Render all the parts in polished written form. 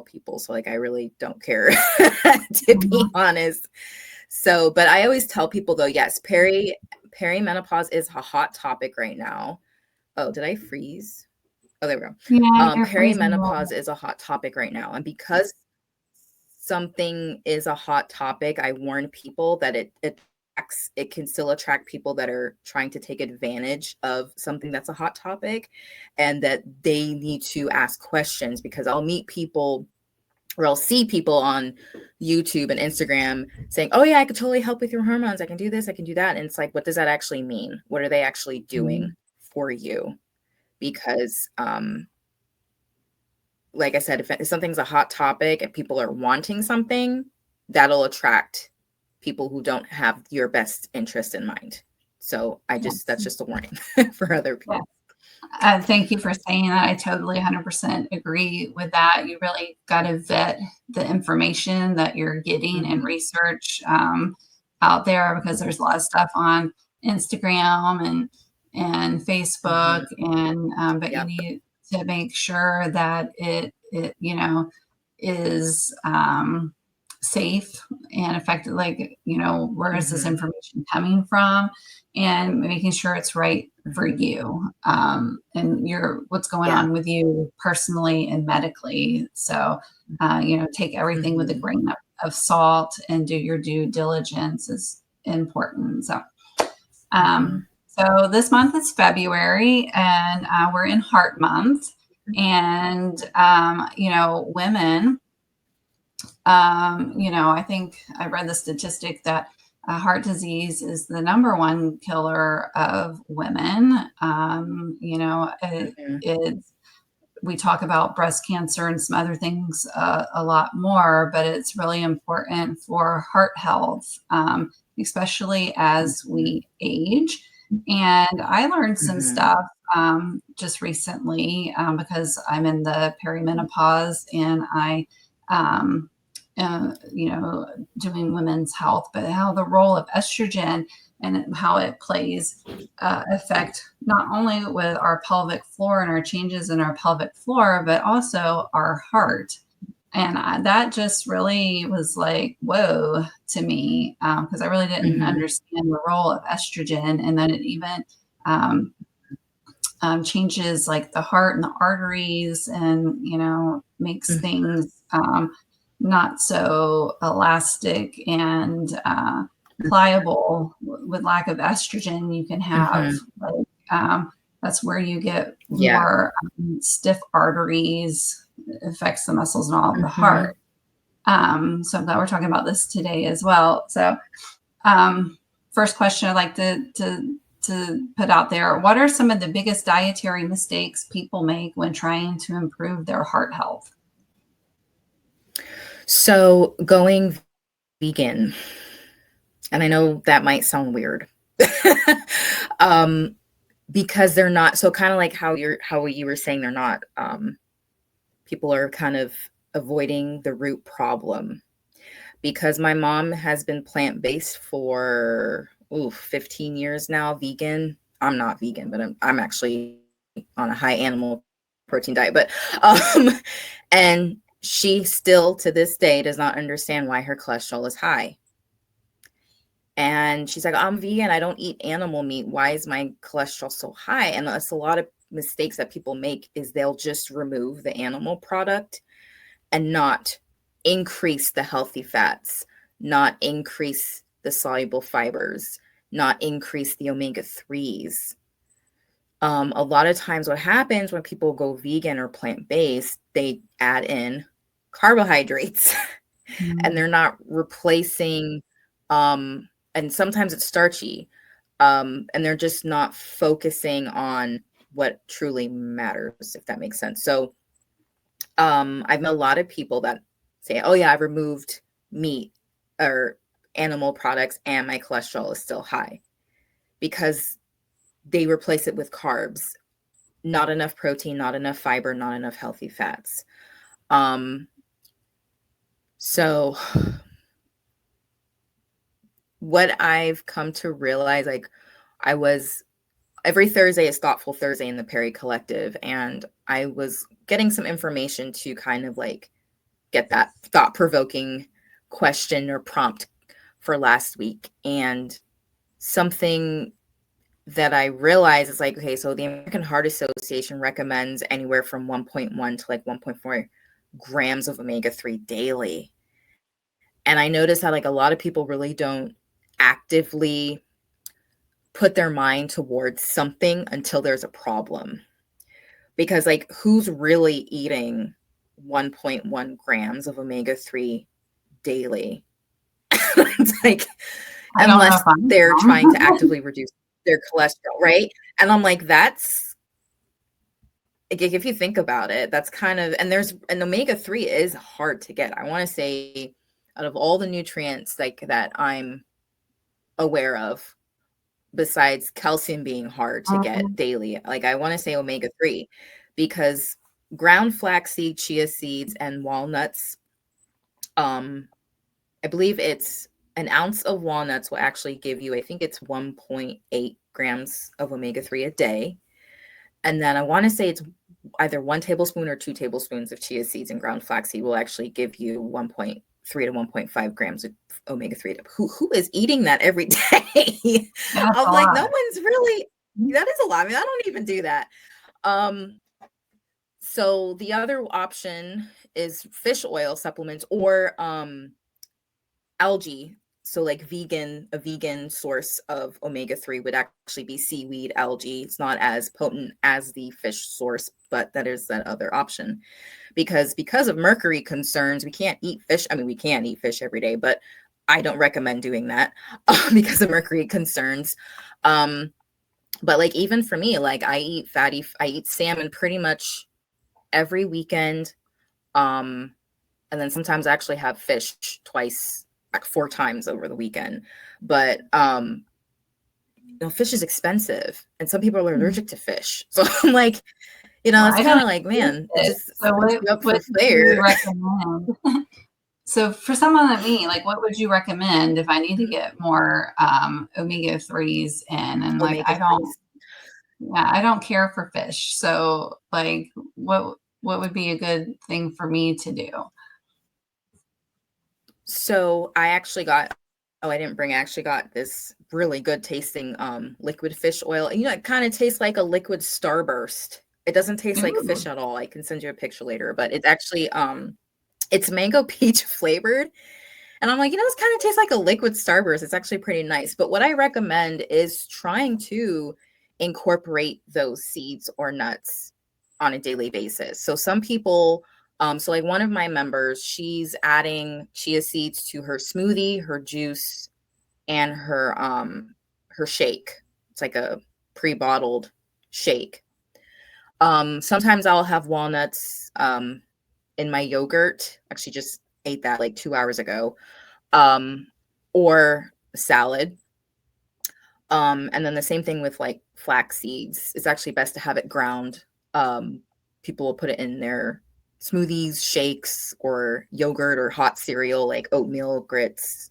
people. So like, I really don't care to be honest. So, but I always tell people though, yes, perimenopause is a hot topic right now. Oh, did I freeze? Oh, there we go. Yeah, Perimenopause is a hot topic right now. And because something is a hot topic, I warn people that it can still attract people that are trying to take advantage of something that's a hot topic, and that they need to ask questions, because I'll meet people or I'll see people on YouTube and Instagram saying, oh yeah, I could totally help with your hormones. I can do this, I can do that. And it's like, what does that actually mean? What are they actually doing for you? Because, like I said, if something's a hot topic and people are wanting something, that'll attract people who don't have your best interest in mind. So that's just a warning for other people. Thank you for saying that. I totally 100% agree with that. You really got to vet the information that you're getting and research out there, because there's a lot of stuff on Instagram and Facebook, and but you need to make sure that it is safe and effective. Like, where is this information coming from, and making sure it's right for you, and what's going on with you personally and medically. So, take everything with a grain of salt and do your due diligence is important. So, so this month is February, and we're in Heart Month, and women. I think I read the statistic that heart disease is the number one killer of women. We talk about breast cancer and some other things a lot more, but it's really important for heart health, especially as we age. And I learned some stuff just recently because I'm in the perimenopause, and I doing women's health, but how the role of estrogen and how it plays affect not only with our pelvic floor and our changes in our pelvic floor, but also our heart. And that just really was like, whoa, to me, because I really didn't understand the role of estrogen, and then it even changes like the heart and the arteries, and makes things not so elastic and pliable. With lack of estrogen, you can have that's where you get more stiff arteries, affects the muscles and all of the heart. So I'm glad we're talking about this today as well. So first question I'd like to put out there: what are some of the biggest dietary mistakes people make when trying to improve their heart health? So going vegan, and I know that might sound weird, because they're not, so kind of like how you were saying, they're not, people are kind of avoiding the root problem. Because my mom has been plant-based for 15 years now, vegan. I'm not vegan, but I'm actually on a high animal protein diet, but and she still to this day does not understand why her cholesterol is high. And she's like, I'm vegan, I don't eat animal meat, why is my cholesterol so high? And that's a lot of mistakes that people make, is they'll just remove the animal product and not increase the healthy fats, not increase the soluble fibers, not increase the omega-3s. A lot of times what happens when people go vegan or plant-based, they add in carbohydrates and they're not replacing, and sometimes it's starchy, and they're just not focusing on what truly matters, if that makes sense. So I've met a lot of people that say, oh yeah, I've removed meat or animal products and my cholesterol is still high, because they replace it with carbs, not enough protein, not enough fiber, not enough healthy fats. So what I've come to realize, like, every Thursday is Thoughtful Thursday in the Perry Collective, and I was getting some information to kind of like get that thought-provoking question or prompt for last week. And something that I realized is like, okay, so the American Heart Association recommends anywhere from 1.1 to like 1.4 grams of omega-3 daily. And I noticed how like a lot of people really don't actively put their mind towards something until there's a problem. Because like, who's really eating 1.1 grams of omega-3 daily? It's like, unless they're trying to actively reduce their cholesterol, right? And I'm like, that's, like, if you think about it, that's kind of, and omega-3 is hard to get. I want to say out of all the nutrients like that I'm aware of, besides calcium being hard to get daily, like I want to say omega-3, because ground flaxseed, chia seeds, and walnuts, I believe it's an ounce of walnuts will actually give you, I think it's 1.8 grams of omega-3 a day. And then I want to say it's either 1 tablespoon or 2 tablespoons of chia seeds and ground flaxseed will actually give you 1.3 to 1.5 grams of omega-3. Who is eating that every day? I'm like, no one's really, that is a lot. I mean, I don't even do that. So the other option is fish oil supplements or algae. So like a vegan source of omega-3 would actually be seaweed algae. It's not as potent as the fish source, but that is that other option. Because of mercury concerns, we can't eat fish. I mean, we can eat fish every day, but I don't recommend doing that because of mercury concerns. But like, even for me, like I eat salmon pretty much every weekend. And then sometimes I actually have fish twice, like 4 times over the weekend. But fish is expensive, and some people are allergic to fish. So I'm like, it's kind of like, man, just so what would you recommend? So for someone like me, like, what would you recommend if I need to get more omega-3s in? And like, I don't care for fish. So like, what would be a good thing for me to do? So I actually got this really good tasting liquid fish oil. And it kind of tastes like a liquid Starburst. It doesn't taste like fish at all. I can send you a picture later, but it's actually it's mango peach flavored. And I'm like, this kind of tastes like a liquid Starburst. It's actually pretty nice. But what I recommend is trying to incorporate those seeds or nuts on a daily basis. So some people, so like one of my members, she's adding chia seeds to her smoothie, her juice, and her shake. It's like a pre-bottled shake. Sometimes I'll have walnuts in my yogurt. Actually just ate that like 2 hours ago. Or salad. And then the same thing with like flax seeds. It's actually best to have it ground. People will put it in their smoothies, shakes, or yogurt or hot cereal like oatmeal, grits.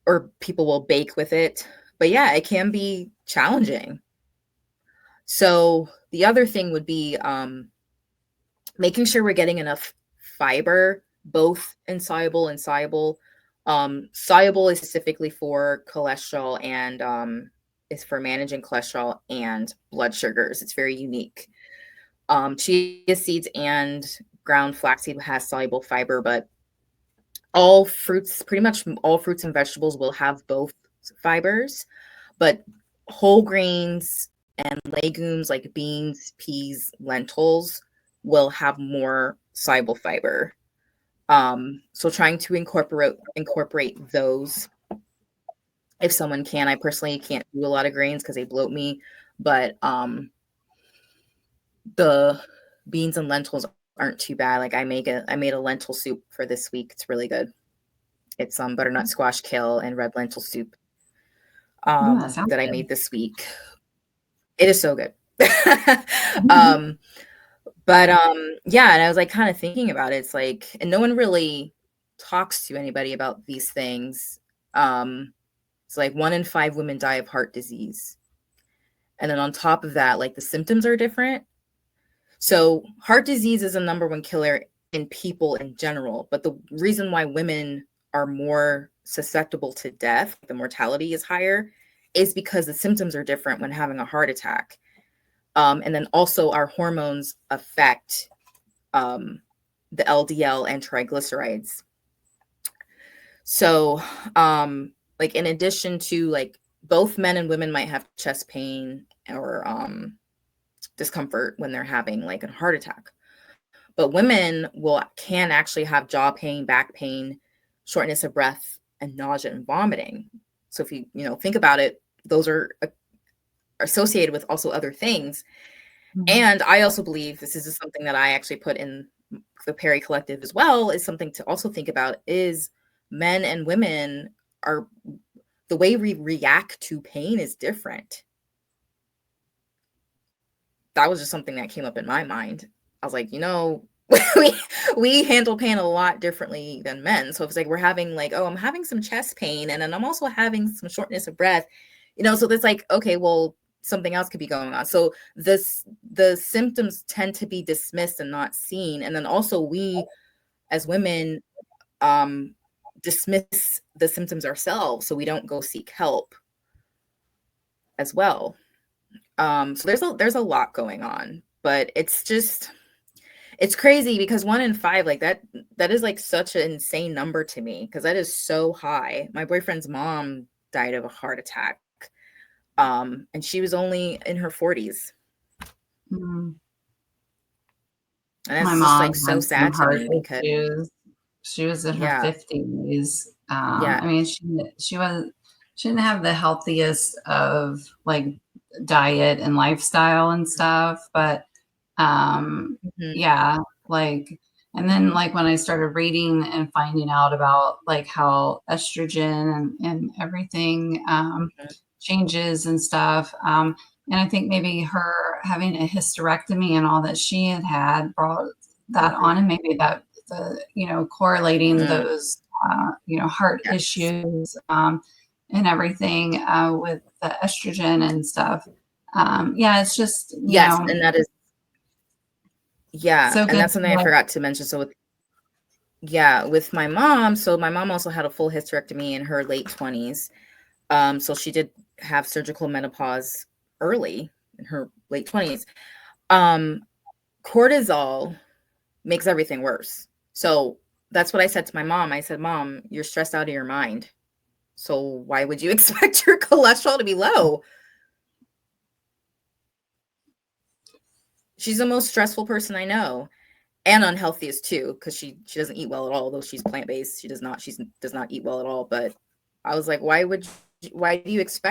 Or people will bake with it. But yeah, it can be challenging. So the other thing would be making sure we're getting enough fiber, both insoluble and soluble. Soluble is specifically for cholesterol and is for managing cholesterol and blood sugars. It's very unique. Chia seeds and ground flaxseed has soluble fiber, but pretty much all fruits and vegetables will have both fibers, but whole grains and legumes like beans, peas, lentils will have more soluble fiber. So trying to incorporate those if someone can. I personally can't do a lot of grains because they bloat me, but the beans and lentils aren't too bad. Like I made a lentil soup for this week. It's really good. It's butternut squash, kale, and red lentil soup that I made this week. It is so good. But yeah, and I was like kind of thinking about it. It's like, and no one really talks to anybody about these things. It's like 1 in 5 women die of heart disease. And then on top of that, like the symptoms are different. So heart disease is a number one killer in people in general, but the reason why women are more susceptible to death, the mortality is higher, is because the symptoms are different when having a heart attack. And then also our hormones affect the LDL and triglycerides. So like in addition to like both men and women might have chest pain or discomfort when they're having like a heart attack. But women can actually have jaw pain, back pain, shortness of breath, and nausea and vomiting. So if you think about it, those are associated with also other things. Mm-hmm. And I also believe this is something that I actually put in the Peri Collective as well, is something to also think about, is men and women are, the way we react to pain is different. That was just something that came up in my mind. I was like, we handle pain a lot differently than men. So if it's like we're having like, oh, I'm having some chest pain and then I'm also having some shortness of breath, so it's like, okay, well, something else could be going on. So the symptoms tend to be dismissed and not seen. And then also we as women dismiss the symptoms ourselves, so we don't go seek help as well. So there's a lot going on, but it's crazy because 1 in 5, like that is like such an insane number to me, because that is so high. My boyfriend's mom died of a heart attack, and she was only in her 40s. Mm-hmm. And that's just like so sad to me because she was in her 50s. I mean, she didn't have the healthiest of like diet and lifestyle and stuff, but yeah, like, and then like when I started reading and finding out about like how estrogen and everything changes and stuff, and I think maybe her having a hysterectomy and all that she had brought that on, and maybe that the correlating those heart issues and everything with the estrogen and stuff. It's just and that is so and that's something I forgot to mention. So with my mom, so my mom also had a full hysterectomy in her late 20s. So she did have surgical menopause early in her late 20s. Cortisol makes everything worse. So that's what I said to my mom. I said, Mom, you're stressed out of your mind. So why would you expect your cholesterol to be low? She's the most stressful person I know, and unhealthiest too, because she doesn't eat well at all. Though she's plant-based, she does not eat well at all. But I was like, why do you expect